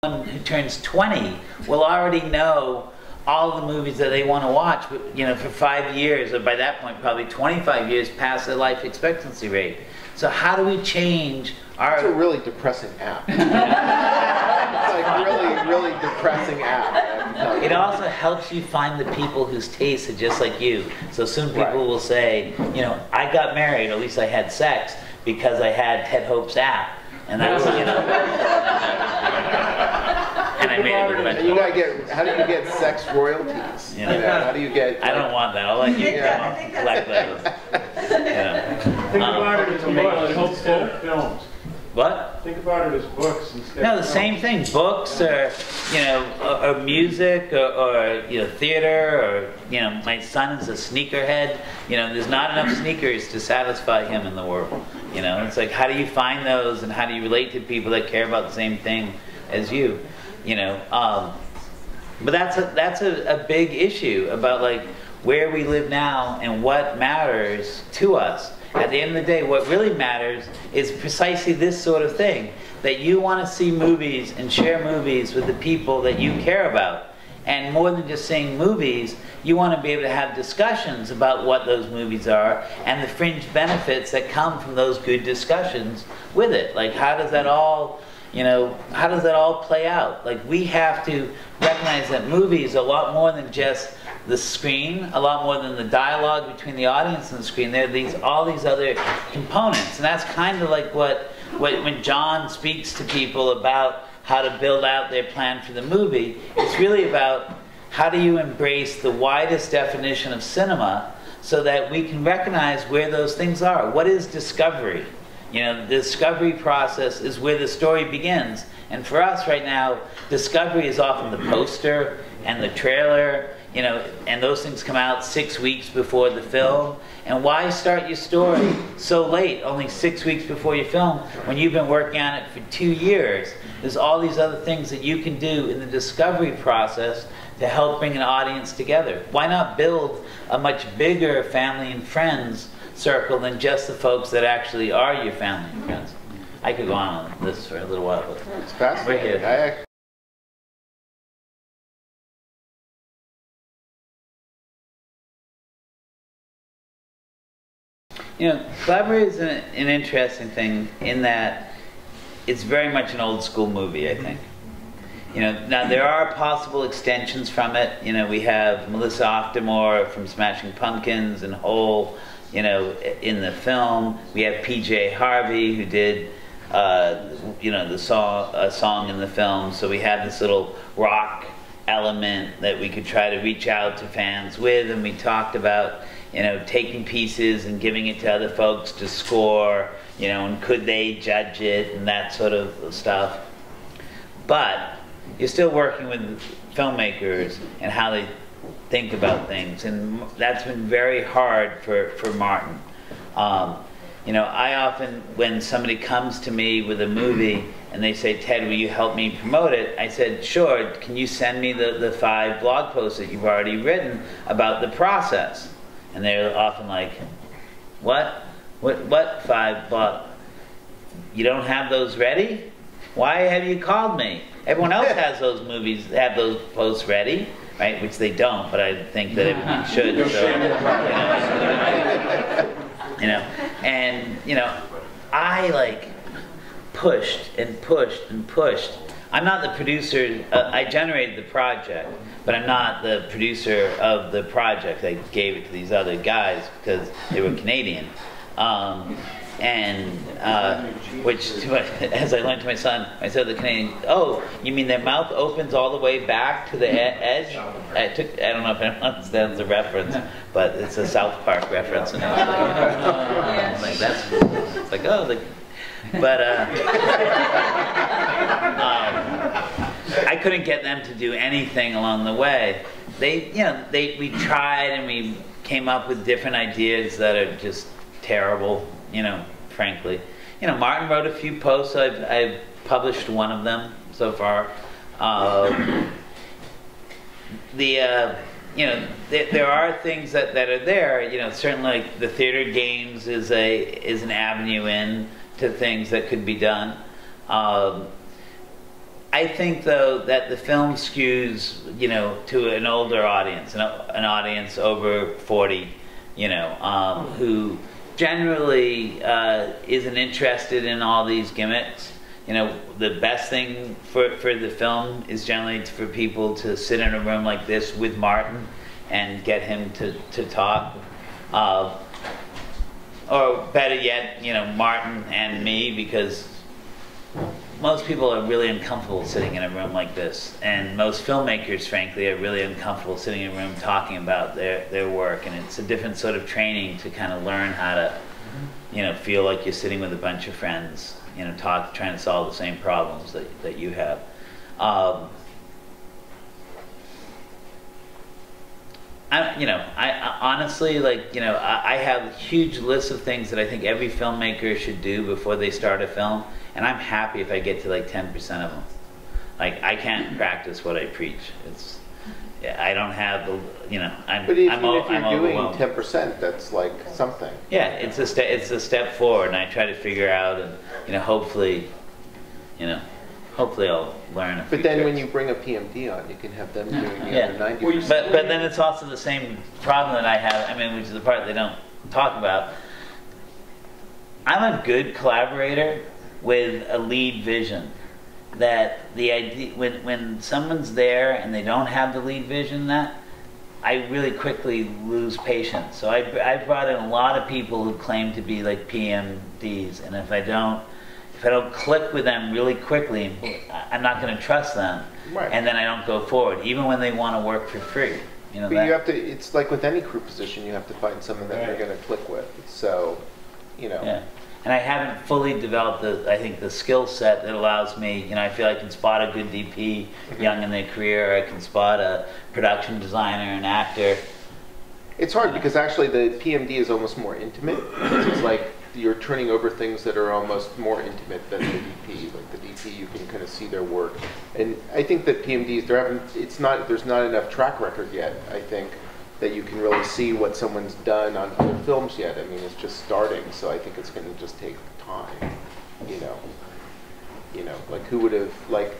Who turns 20 will already know all the movies that they want to watch, you know, for 5 years, or by that point probably 25 years past their life expectancy rate. So how do we change our... It's a really depressing app. It's like really depressing app. It also helps you find the people whose tastes are just like you. So soon people will say, you know, I got married, or at least I had sex, because I had Ted Hope's app. And that's, you know... And I made it with my... You gotta get, how do you get sex royalties? You know, You know, how do you get... I don't want that. I'll let you collect those. Yeah. Think about it as books instead of films. What? Think about it as books instead No, of the films. same thing. Books, or you know, or music, or you know, theater, or you know, my son is a sneakerhead. You know, there's not enough sneakers to satisfy him in the world. You know, it's like, how do you find those, and how do you relate to people that care about the same thing as you? You know, but that's a big issue about like where we live now and what matters to us. At the end of the day, what really matters is precisely this sort of thing, that you want to see movies and share movies with the people that you care about. And more than just seeing movies, you want to be able to have discussions about what those movies are and the fringe benefits that come from those good discussions with it. Like, how does that all, you know, how does that all play out? Like, we have to recognize that movies are a lot more than just the screen, a lot more than the dialogue between the audience and the screen. There are all these other components, and that's kind of like when Jon speaks to people about how to build out their plan for the movie. It's really about how do you embrace the widest definition of cinema so that we can recognize where those things are. What is discovery? You know, the discovery process is where the story begins. And for us right now, discovery is often the poster and the trailer, you know, and those things come out 6 weeks before the film. And why start your story so late, only 6 weeks before your film, when you've been working on it for 2 years? There's all these other things that you can do in the discovery process to help bring an audience together. Why not build a much bigger family and friends circle than just the folks that actually are your family and friends? I could go on this for a little while, but It's fascinating. we're here. You know, Flyway is an interesting thing in that it's very much an old school movie, I think. You know, now there are possible extensions from it. You know, we have Melissa Oftemore from Smashing Pumpkins and Hole, you know, in the film. We have PJ Harvey, who did, you know, a song in the film. So we have this little rock element that we could try to reach out to fans with, and we talked about, you know, taking pieces and giving it to other folks to score, you know, and could they judge it and that sort of stuff. But you're still working with filmmakers and how they think about things, and that's been very hard for Martin. You know, I often, when somebody comes to me with a movie and they say, Ted, will you help me promote it? I said, sure, can you send me the 5 blog posts that you've already written about the process? And they're often like, what 5 blog? You don't have those ready? Why have you called me? Everyone else has those movies, have those posts ready, right? Which they don't, but I think that everyone should. So, you know, and you know, I like pushed and pushed and pushed. I'm not the producer. I generated the project, but I'm not the producer of the project. I gave it to these other guys because they were Canadian. Which, as I learned to my son, I said to the Canadian, oh, you mean their mouth opens all the way back to the edge? I don't know if anyone understands the reference, but it's a South Park reference. And I was like, that's cool. It's like, oh, but I couldn't get them to do anything along the way. We tried and we came up with different ideas that are just terrible, you know, frankly. You know, Martin wrote a few posts. I've published one of them so far. You know, there are things that are there. You know, certainly like the theater games is an avenue in to things that could be done. I think though that the film skews, you know, to an older audience, an audience over 40, you know, who generally isn't interested in all these gimmicks. You know, the best thing for the film is generally for people to sit in a room like this with Martin and get him to talk. Or better yet, you know, Martin and me, because most people are really uncomfortable sitting in a room like this. And most filmmakers, frankly, are really uncomfortable sitting in a room talking about their work. And it's a different sort of training to kind of learn how to, you know, feel like you're sitting with a bunch of friends, you know, trying to solve the same problems that you have. I honestly, like, you know, I have a huge list of things that I think every filmmaker should do before they start a film, and I'm happy if I get to like 10% of them. Like, I can't practice what I preach. I don't have the, you know, but if you're doing overwhelmed. 10%, that's like something. Yeah, it's a step forward, and I try to figure out, and, you know, hopefully I'll learn a few But then when tricks. you bring a PMD on, you can have them doing the other 90%. But then it's also the same problem that I have, I mean, which is the part they don't talk about. I'm a good collaborator with a lead vision. That the idea, when someone's there and they don't have the lead vision, that I really quickly lose patience. So I brought in a lot of people who claim to be like PMDs, and if I don't click with them really quickly, I'm not going to trust them, Right. and then I don't go forward, even when they want to work for free. You know, But you have to, it's like with any crew position, you have to find someone that you're going to click with. So, you know. Yeah. And I haven't fully developed the skill set that allows me, you know, I feel I can spot a good DP young in their career, I can spot a production designer, an actor. It's hard because actually the PMD is almost more intimate. It's like you're turning over things that are almost more intimate than the DP. Like the DP, you can kind of see their work. And I think that PMDs, there's not enough track record yet, I think, that you can really see what someone's done on other films yet. I mean, it's just starting, so I think it's going to just take time, you know. You know, like who would have, like,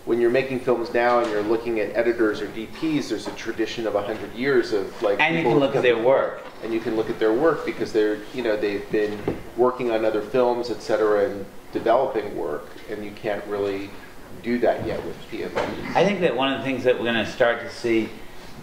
when you're making films now and you're looking at editors or DPs, there's a tradition of 100 years of like. And you can look at their work. And you can look at their work because they're, you know, they've been working on other films, et cetera, and developing work, and you can't really do that yet with PMDs. I think that one of the things that we're going to start to see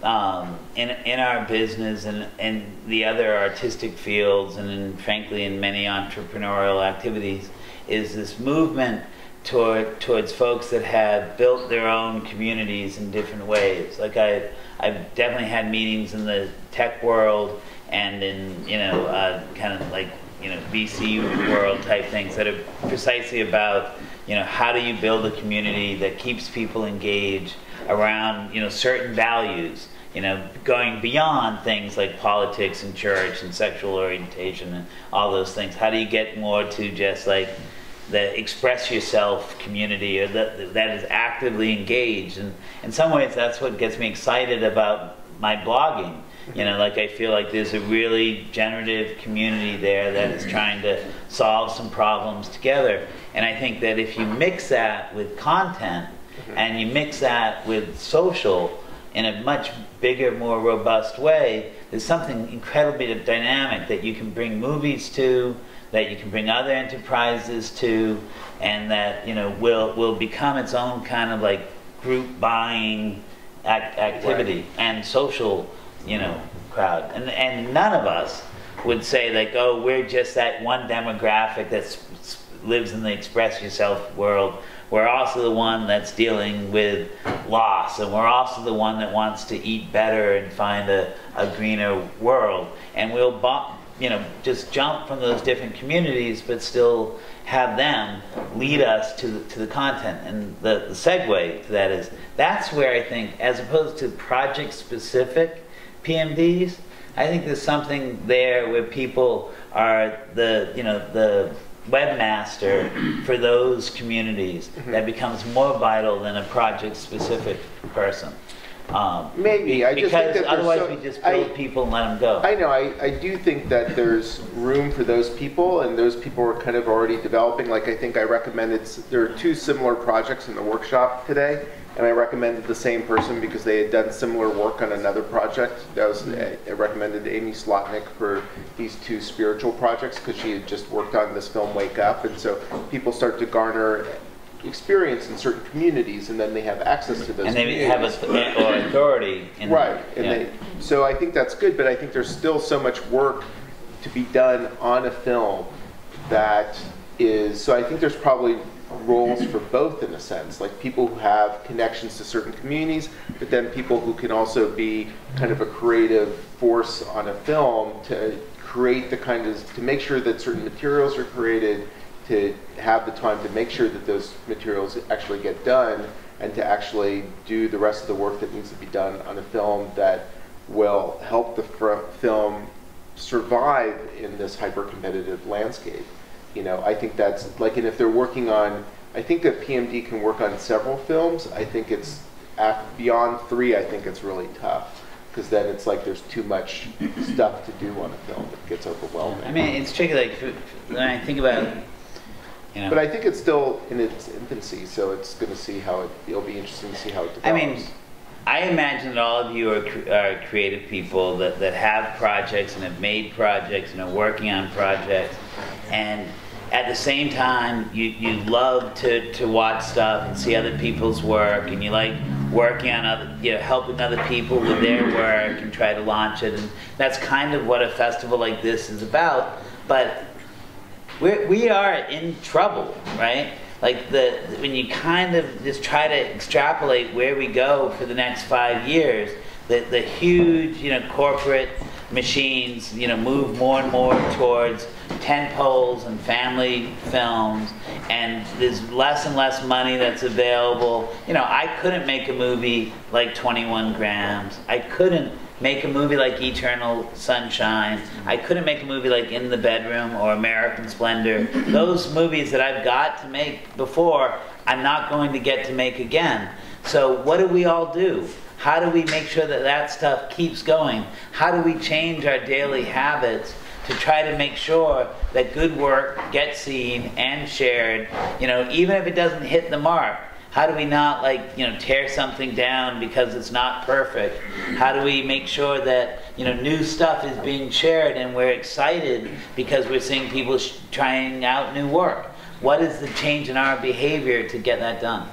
in our business and the other artistic fields and frankly in many entrepreneurial activities is this movement towards folks that have built their own communities in different ways. Like I've definitely had meetings in the tech world and in, you know, kind of like, you know, VC world type things that are precisely about, you know, how do you build a community that keeps people engaged around, you know, certain values, you know, going beyond things like politics and church and sexual orientation and all those things. How do you get more to just like the express yourself community, or that is actively engaged? And in some ways that's what gets me excited about my blogging. You know, like I feel like there's a really generative community there that is trying to solve some problems together. And I think that if you mix that with content and you mix that with social in a much bigger, more robust way, there's something incredibly dynamic that you can bring movies to, that you can bring other enterprises to, and that, you know, will become its own kind of like group buying activity. Right. And social, you know, crowd. And none of us would say like, oh, we're just that one demographic that lives in the express yourself world. We're also the one that's dealing with loss, and we're also the one that wants to eat better and find a greener world. And we'll, you know, just jump from those different communities, but still have them lead us to the content. And the segue to that is, that's where I think, as opposed to project-specific PMDs, I think there's something there where people are the webmaster for those communities that becomes more vital than a project-specific person. Maybe. I just think because that otherwise we just build people and let them go. I know. I do think that there's room for those people, and those people are kind of already developing. Like, I think I recommended, there are 2 similar projects in the workshop today, and I recommended the same person because they had done similar work on another project. That was, I recommended Amy Slotnick for these 2 spiritual projects because she had just worked on this film, Wake Up, and so people start to garner experience in certain communities, and then they have access to those communities. And they have authority. Right, and so I think that's good, but I think there's still so much work to be done on a film that is, so I think there's probably roles for both in a sense, like people who have connections to certain communities, but then people who can also be kind of a creative force on a film to create the kind of, to make sure that certain materials are created, to have the time to make sure that those materials actually get done, and to actually do the rest of the work that needs to be done on a film that will help the film survive in this hyper-competitive landscape. You know, I think that's, like, and if they're working on, I think that PMD can work on several films. I think it's, beyond 3, I think it's really tough, because then it's like there's too much stuff to do on a film. It gets overwhelming. I mean, it's tricky, like, when I think about it, you know. But I think it's still in its infancy, so it's going to see how it'll be interesting to see how it develops. I mean, I imagine that all of you are creative people that have projects and have made projects and are working on projects, and at the same time you love to watch stuff and see other people's work, and you like working on other, you know, helping other people with their work and try to launch it, and that's kind of what a festival like this is about. But we are in trouble, right? Like when you kind of just try to extrapolate where we go for the next 5 years, the huge, you know, corporate machines, you know, move more and more towards tent poles and family films, and there's less and less money that's available. You know, I couldn't make a movie like 21 Grams. I couldn't make a movie like Eternal Sunshine. I couldn't make a movie like In the Bedroom or American Splendor. Those movies that I've got to make before, I'm not going to get to make again. So what do we all do? How do we make sure that that stuff keeps going? How do we change our daily habits to try to make sure that good work gets seen and shared, you know, even if it doesn't hit the mark? How do we not, like, you know, tear something down because it's not perfect? How do we make sure that, you know, new stuff is being shared and we're excited because we're seeing people trying out new work? What is the change in our behavior to get that done?